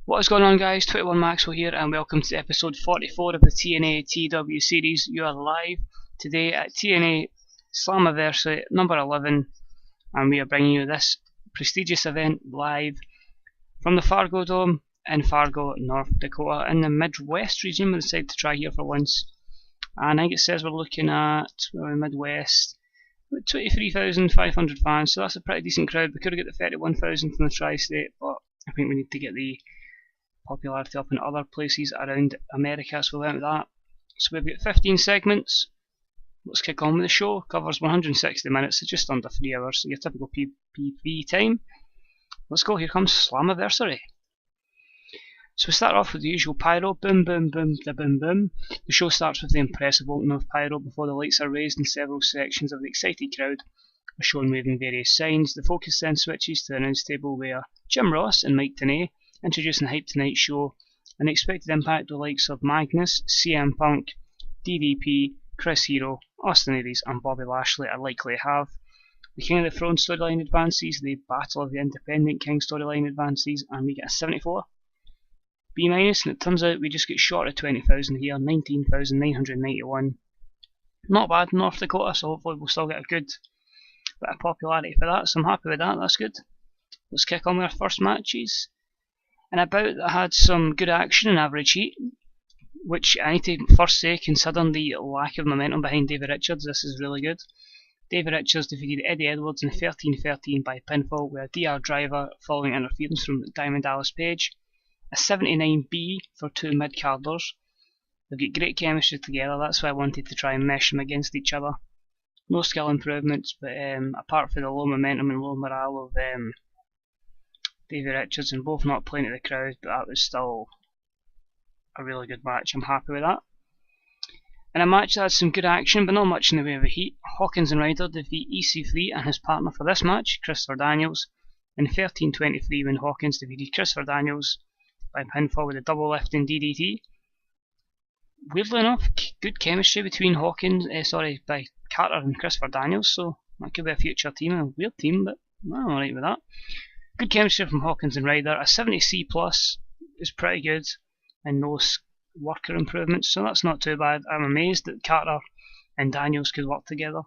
What is going on, guys? 21 Maxwell here, and welcome to episode 44 of the TNA TEW series. You are live today at TNA Slammiversary number 11, and we are bringing you this prestigious event live from the Fargo Dome in Fargo, North Dakota, in the Midwest region. We decided to try here for once, and I think it says we're looking at Midwest, 23,500 fans, so that's a pretty decent crowd. We could have got the 31,000 from the tri-state, but I think we need to get the popularity up in other places around America, so we went with that. So we've got 15 segments. Let's kick on with the show. Covers 160 minutes, so just under 3 hours, so your typical PPV time. Let's go, here comes Slammiversary. So we start off with the usual pyro, boom boom boom da boom boom. The show starts with the impressive opening of pyro before the lights are raised and several sections of the excited crowd are shown waving various signs. The focus then switches to the announce table where Jim Ross and Mike TNA introducing the Hype Tonight show, and the expected impact of the likes of Magnus, CM Punk, DDP, Chris Hero, Austin Aries and Bobby Lashley are likely to have. The King of the Throne storyline advances, the Battle of the Independent King storyline advances, and we get a 74. B-, and it turns out we just get short of 20,000 here, 19,991. Not bad in North Dakota, so hopefully we'll still get a good bit of popularity for that, so I'm happy with that, that's good. Let's kick on with our first matches. And a bout that had some good action and average heat, which I need to first say, considering the lack of momentum behind David Richards, this is really good. David Richards defeated Eddie Edwards in 13-13 by pinfall with a DR driver following interference from Diamond Dallas Page. A 79B for two mid-carders. They've got great chemistry together, that's why I wanted to try and mesh them against each other. No skill improvements, but apart from the low momentum and low morale of David Richards and both not playing to the crowd, but that was still a really good match. I'm happy with that. In a match that had some good action but not much in the way of a heat, Hawkins and Ryder defeat EC3 and his partner for this match, Christopher Daniels, in 13-23 when Hawkins defeated Christopher Daniels by pinfall with a double lifting DDT. Weirdly enough, good chemistry between by Carter and Christopher Daniels, so that could be a future team, a weird team, but I'm alright with that. Good chemistry from Hawkins and Ryder. A 70C plus is pretty good, and no worker improvements, so that's not too bad. I'm amazed that Carter and Daniels could work together.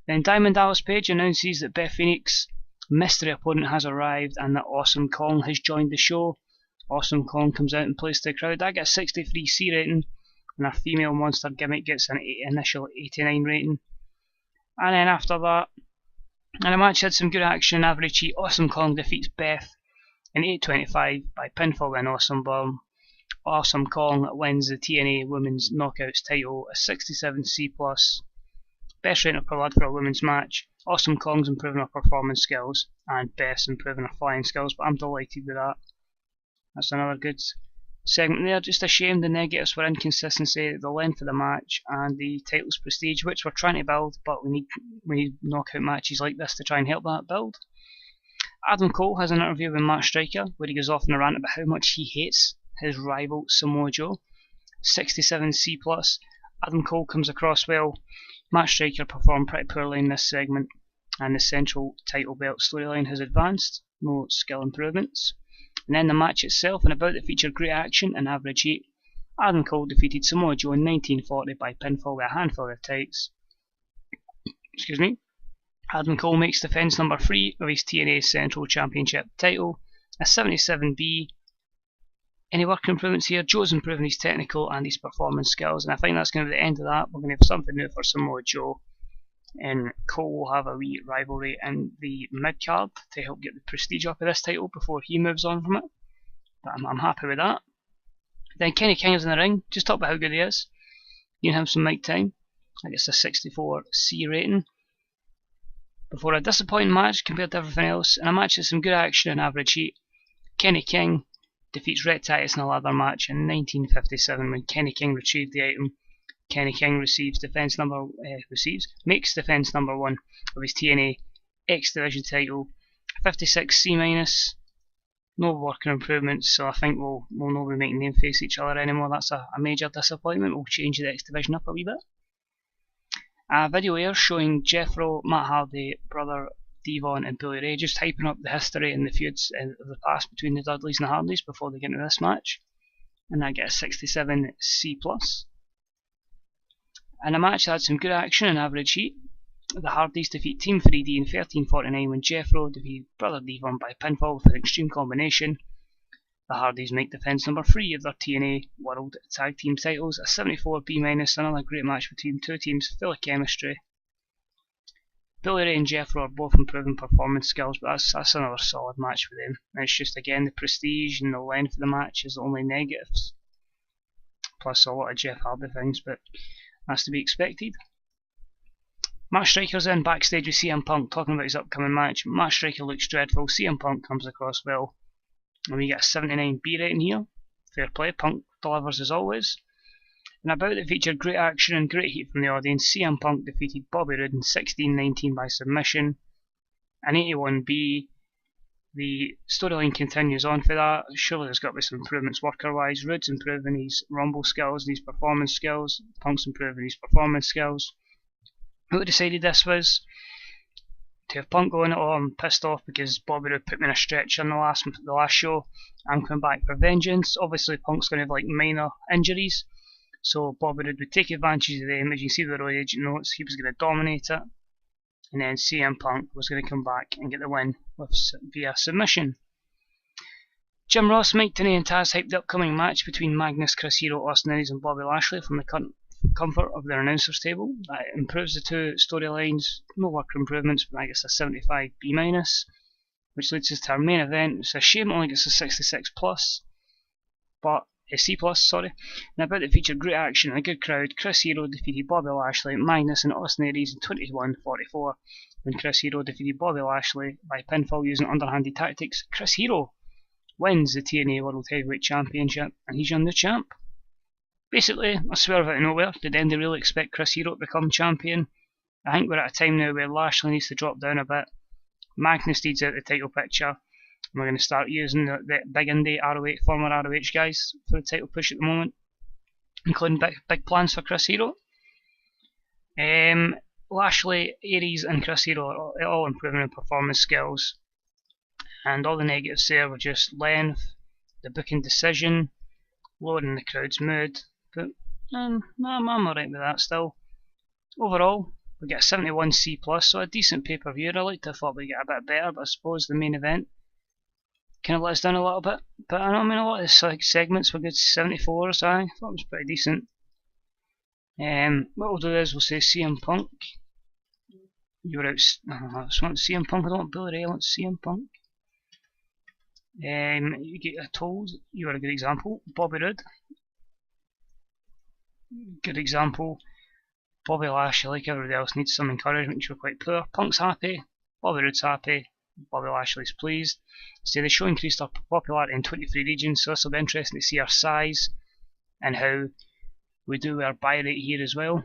Then Diamond Dallas Page announces that Beth Phoenix, mystery opponent, has arrived and that Awesome Kong has joined the show. Awesome Kong comes out and plays to the crowd. I get a 63 C rating, and our female monster gimmick gets an initial 89 rating. And then after that, and the match had some good action and average heat. Awesome Kong defeats Beth in 8:25 by pinfall with an Awesome Bomb. Awesome Kong wins the TNA Women's Knockouts title, a 67C+. Best rating per lad for a women's match. Awesome Kong's improving her performance skills, and Beth's improving her flying skills, but I'm delighted with that. That's another good segment there. Just a shame the negatives were inconsistency, the length of the match, and the title's prestige, which we're trying to build, but we need knockout matches like this to try and help that build. Adam Cole has an interview with Matt Striker where he goes off on a rant about how much he hates his rival Samoa Joe. 67C+. Adam Cole comes across well. Matt Striker performed pretty poorly in this segment, and the central title belt storyline has advanced. No skill improvements. And then the match itself and about it featured great action and average heat. Adam Cole defeated Samoa Joe in 1940 by pinfall with a handful of tights. Excuse me. Adam Cole makes defense number 3 of his TNA Central Championship title, a 77B. Any work improvements here? Joe's improving his technical and his performance skills, and I think that's going to be the end of that. We're going to have something new for Samoa Joe, and Cole will have a wee rivalry in the mid-card to help get the prestige up of this title before he moves on from it. But I'm happy with that. Then Kenny King is in the ring. Just talk about how good he is. You have some mic time. I guess a 64C rating. Before a disappointing match compared to everything else, and a match with some good action and average heat. Kenny King defeats Rhett Titus in a ladder match in 1957 when Kenny King retrieved the item. Kenny King makes defense number 1 of his TNA X Division title, 56C-. No working improvements, so I think we'll not be making them face each other anymore. That's a major disappointment. We'll change the X Division up a wee bit. A video airs showing Jethro, Matt Hardy, brother Devon and Billy Ray, just hyping up the history and the feuds of the past between the Dudleys and the Hardys before they get into this match. And I get a 67 C+. And a match that had some good action and average heat. The Hardys defeat Team 3D in 13:49 when Jeffro defeated Brother Devon by pinfall with an extreme combination. The Hardys make defence number 3 of their TNA World Tag Team titles, a 74 B-, another great match between two teams full of chemistry. Billy Ray and Jeffro are both improving performance skills, but that's another solid match for them. And it's just, again, the prestige and the length of the match is the only negatives. Plus a lot of Jeff Hardy things, but that's to be expected. Matt Striker's in backstage with CM Punk talking about his upcoming match. Matt Striker looks dreadful, CM Punk comes across well. And we get a 79 B rating here. Fair play, Punk delivers as always. In a bout that featured great action and great heat from the audience, CM Punk defeated Bobby Roode in 16:19 by submission. An 81B, the storyline continues on for that. Surely there's got to be some improvements worker wise. Roode's improving his rumble skills and his performance skills. Punk's improving his performance skills. Who decided this was? To have Punk going, oh, I'm pissed off because Bobby Roode put me in a stretcher in the last show. I'm coming back for vengeance. Obviously Punk's going to have like minor injuries, so Bobby Roode would take advantage of them. As you can see with the road agent notes, he was going to dominate it, and then CM Punk was going to come back and get the win via submission. Jim Ross, Mike Tenay and Taz hyped the upcoming match between Magnus, Chris Hero, Austin Aries and Bobby Lashley from the comfort of their announcers table. That improves the two storylines, no worker improvements, but I guess a 75 B-, which leads us to our main event. It's a shame it only gets a 66 plus, but a C+, sorry. And about it featured great action and a good crowd. Chris Hero defeated Bobby Lashley, Magnus and Austin Aries in 21:44 when Chris Hero defeated Bobby Lashley by pinfall using underhanded tactics. Chris Hero wins the TNA World Heavyweight Championship and he's your new champ. Basically, a swerve out of nowhere. Did anybody really expect Chris Hero to become champion? I think we're at a time now where Lashley needs to drop down a bit. Magnus needs out the title picture. We're going to start using the big indie ROH, former ROH guys for the title push at the moment, including big plans for Chris Hero. Lashley, Aries and Chris Hero are all improving in performance skills, and all the negatives there were just length, the booking decision, lowering the crowd's mood, but I'm alright with that still. Overall, we get a 71 C+, so a decent pay-per-view. I like to have thought we'd get a bit better, but I suppose the main event kind of let us down a little bit. But I mean, a lot of the segments were good 74s, I thought it was pretty decent. What we'll do is we'll say CM Punk. You're out. I just want CM Punk, I don't want Billy Ray, I want CM Punk. You get told you are a good example. Bobby Roode, good example. Bobby Lashley, like everybody else, needs some encouragement, which were quite poor. Punk's happy, Bobby Roode's happy, Bobby Lashley's pleased. So the show increased our popularity in 23 regions, so this will be interesting to see our size and how we do our buy rate here as well.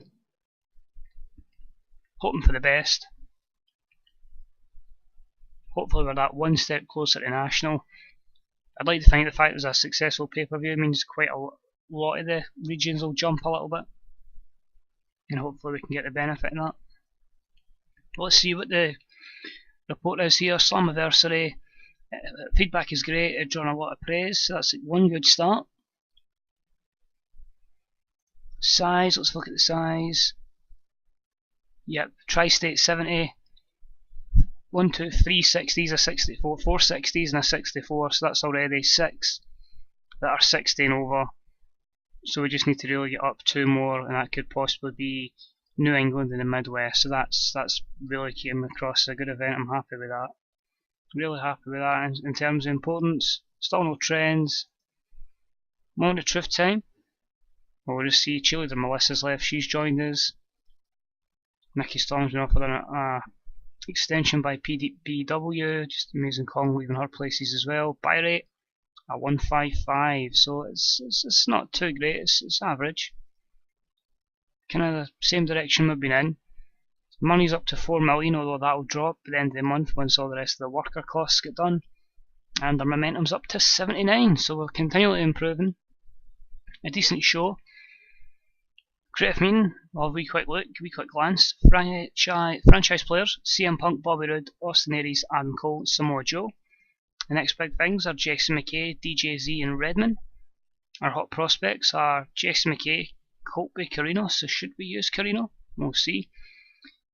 Hoping for the best. Hopefully we're that one step closer to national. I'd like to think the fact it was a successful pay-per-view means quite a lot of the regions will jump a little bit, and hopefully we can get the benefit in that. But let's see what the report is here. Slammiversary, feedback is great, it's drawn a lot of praise, so that's one good start. Size, let's look at the size. Yep, Tri-State 70. 1, 2, 3 60s, a 64, 4 60s and a 64, so that's already 6 that are 60 and over. So we just need to really get up 2 more, and that could possibly be New England and the Midwest. So that's really came across a good event. I'm happy with that. Really happy with that. In terms of importance, still no trends. Moment of truth time. Well, we'll just see. Cheerleader Melissa's left. She's joined us. Nikki Storm's been offered a extension by PDBW, just amazing Kong leaving her places as well. Buy rate at 155, so it's not too great, it's average. Kind of the same direction we've been in. Money's up to 4 million, although that'll drop at the end of the month once all the rest of the worker costs get done. And our momentum's up to 79, so we're continually improving. A decent show. Creative meeting, well, wee quick glance. Franchise players: CM Punk, Bobby Roode, Austin Aries, Adam Cole, Samoa Joe. The next big things are Jesse McKay, DJZ, and Redman. Our hot prospects are Jesse McKay, Colby Carino, so should we use Carino? We'll see.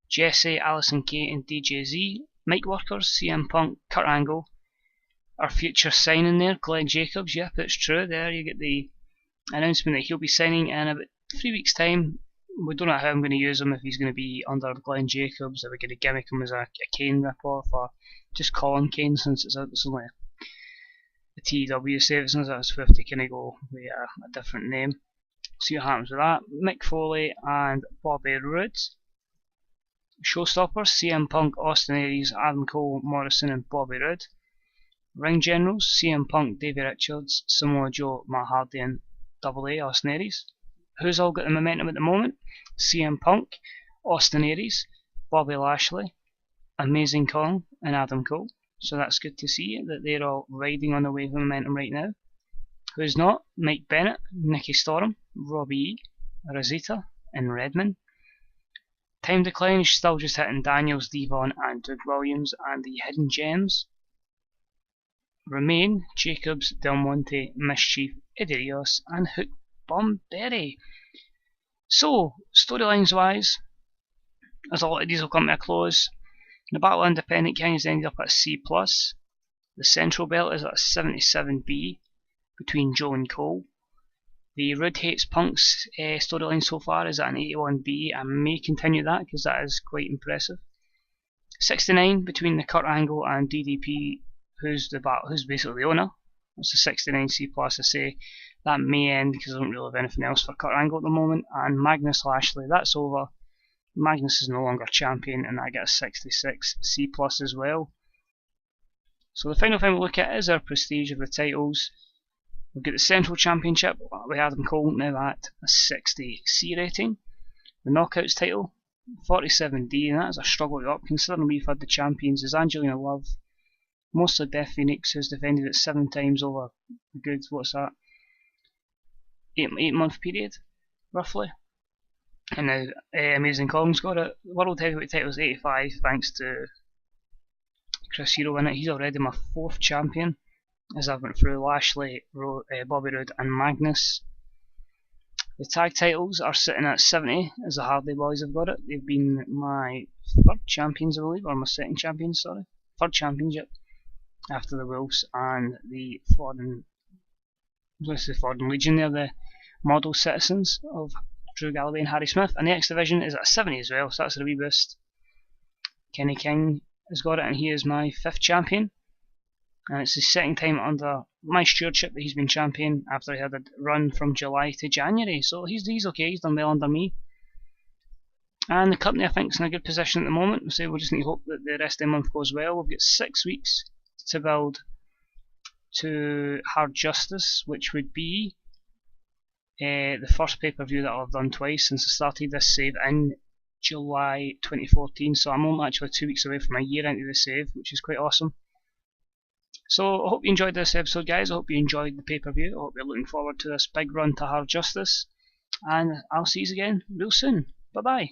Jesse, Allison Kay, and DJZ. Mic workers: CM Punk, Kurt Angle. Our future signing there, Glenn Jacobs. Yep, it's true. There you get the announcement that he'll be signing in about 3 weeks' time. We don't know how I'm going to use him, if he's going to be under Glenn Jacobs, are we going to gimmick him as a Kane rip-off, or just call him Kane since it's only the TEW saves us, as if to kind of go with a different name. See what happens with that. Mick Foley and Bobby Roode. Showstoppers: CM Punk, Austin Aries, Adam Cole, Morrison, and Bobby Roode. Ring generals: CM Punk, Davey Richards, Samoa Joe, Matt Hardy, and AA, Austin Aries. Who's all got the momentum at the moment? CM Punk, Austin Aries, Bobby Lashley, Amazing Kong, and Adam Cole. So that's good to see that they're all riding on the wave of momentum right now. Who's not? Mike Bennett, Nikki Storm, Robbie E, Rosita, and Redman. Time decline is still just hitting Daniels, Devon, and Doug Williams, and the hidden gems remain Jacobs, Del Monte, Mischief, Eddie Rios, and Hook Bomberry. So, storylines wise, as a lot of these will come to a close, the Battle of Independent Kings ended up at C+. The Central Belt is at 77B between Joe and Cole. The Roode Hates Punk's storyline so far is at an 81B. I may continue that because that is quite impressive. 69 between the Kurt Angle and DDP, who's basically the owner. It's a 69C+. I say that may end because I don't really have anything else for Kurt Angle at the moment. And Magnus Lashley, that's over. Magnus is no longer champion, and I get a 66C+ as well. So the final thing we look at is our prestige of the titles. We've got the Central Championship with Adam Cole now at a 60C rating. The Knockouts title, 47D, and that is a struggle to up considering we've had the champions as Angelina Love, mostly Beth Phoenix, who's defended it 7 times over a good, what's that, 8 month period, roughly. And now Amazing Kong's got it. The World Heavyweight title is 85 thanks to Chris Hero in it. He's already my 4th champion as I went through Lashley, Bobby Roode, and Magnus. The tag titles are sitting at 70 as the Hardy Boys have got it. They've been my 3rd champions, I believe, or my 2nd champions, sorry. 3rd championship after the Wolves and the Foreign Legion. They're the model citizens of Drew Galloway and Harry Smith. And the X Division is at 70 as well, so that's a wee boost. Kenny King has got it, and he is my 5th champion. And it's the 2nd time under my stewardship that he's been champion after he had a run from July to January. So he's okay, he's done well under me. And the company I think is in a good position at the moment, so we'll just need to hope that the rest of the month goes well. We've got 6 weeks to build to Hard Justice, which would be the first pay-per-view that I've done twice since I started this save in July 2014. So I'm only actually 2 weeks away from a year into the save, which is quite awesome. So I hope you enjoyed this episode, guys. I hope you enjoyed the pay-per-view. I hope you're looking forward to this big run to Hard Justice. And I'll see you again real soon. Bye-bye.